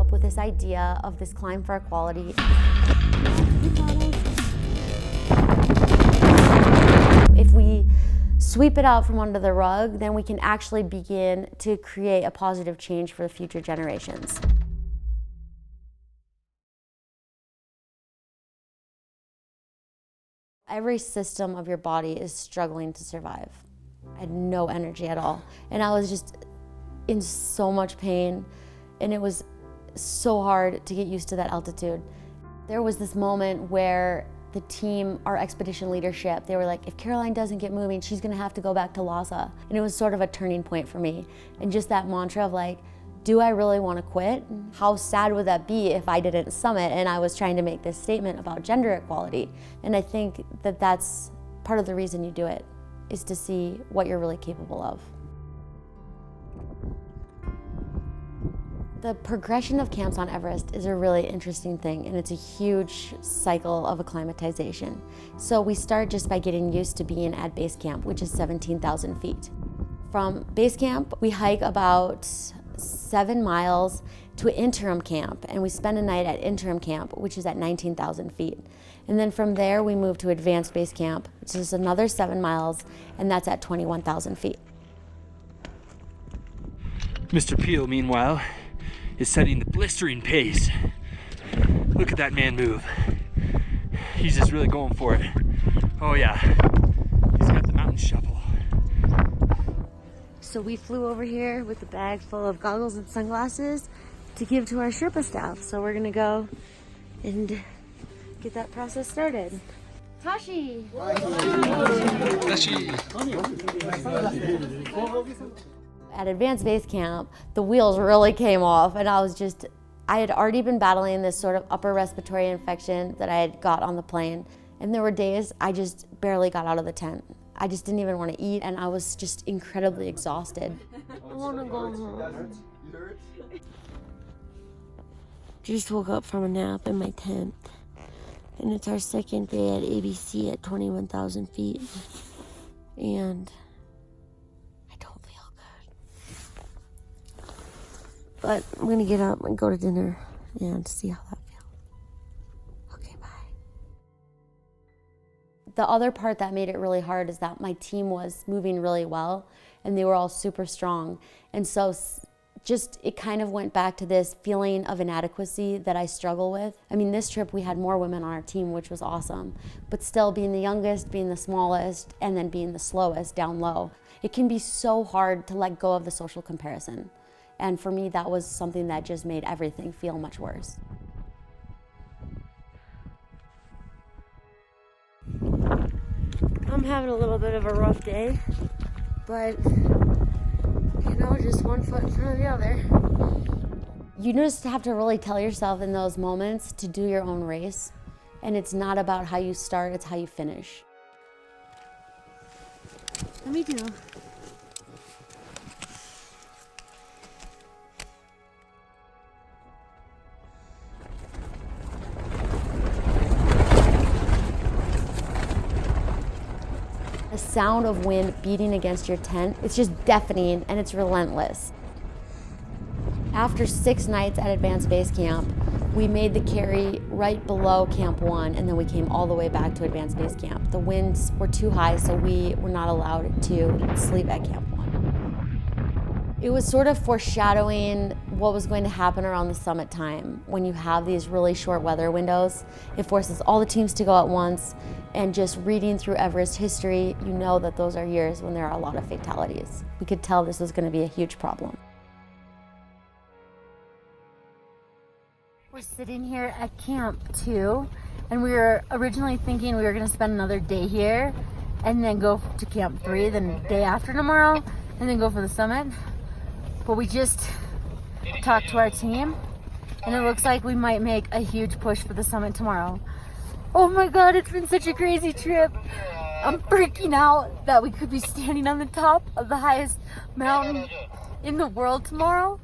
up with this idea of this climb for equality. If we sweep it out from under the rug, then we can actually begin to create a positive change for the future generations. Every system of your body is struggling to survive. I had no energy at all. And I was just in so much pain, and it was so hard to get used to that altitude. There was this moment where the team, our expedition leadership, they were like, if Caroline doesn't get moving, she's gonna have to go back to Lhasa. And it was sort of a turning point for me. And just that mantra of like, do I really want to quit? How sad would that be if I didn't summit and I was trying to make this statement about gender equality? And I think that that's part of the reason you do it, is to see what you're really capable of. The progression of camps on Everest is a really interesting thing, and it's a huge cycle of acclimatization. So we start just by getting used to being at base camp, which is 17,000 feet. From base camp, we hike about 7 miles to Interim Camp, and we spend a night at Interim Camp, which is at 19,000 feet. And then from there, we move to Advanced Basecamp, which is another 7 miles, and that's at 21,000 feet. Mr. Peel, meanwhile, is setting the blistering pace. Look at that man move. He's just really going for it. Oh yeah, he's got the mountain shovel. So we flew over here with a bag full of goggles and sunglasses to give to our Sherpa staff. So we're gonna go and get that process started. Tashi! Tashi! At Advanced Basecamp, the wheels really came off, and I had already been battling this sort of upper respiratory infection that I had got on the plane. And there were days I just barely got out of the tent. I just didn't even want to eat, and I was just incredibly exhausted. I want to go home. Just woke up from a nap in my tent, and it's our second day at ABC at 21,000 feet, and I don't feel good. But I'm gonna get up and go to dinner and see how that feels. Okay, bye. The other part that made it really hard is that my team was moving really well, and they were all super strong. And so just it kind of went back to this feeling of inadequacy that I struggle with. I mean, this trip we had more women on our team, which was awesome, but still being the youngest, being the smallest, and then being the slowest down low, it can be so hard to let go of the social comparison. And for me, that was something that just made everything feel much worse. I'm having a little bit of a rough day, but you know, just one foot in front of the other. You just have to really tell yourself in those moments to do your own race. And it's not about how you start, it's how you finish. Let me do. The sound of wind beating against your tent, it's just deafening and it's relentless. After 6 nights at Advanced Basecamp, we made the carry right below Camp 1, and then we came all the way back to Advanced Basecamp. The winds were too high, so we were not allowed to sleep at Camp 1. It was sort of foreshadowing what was going to happen around the summit time. When you have these really short weather windows, it forces all the teams to go at once, and just reading through Everest history, you know that those are years when there are a lot of fatalities. We could tell this was going to be a huge problem. We're sitting here at Camp 2, and we were originally thinking we were going to spend another day here, and then go to Camp 3 the day after tomorrow, and then go for the summit. But we just talked to our team, and it looks like we might make a huge push for the summit tomorrow. Oh my God, it's been such a crazy trip. I'm freaking out that we could be standing on the top of the highest mountain in the world tomorrow.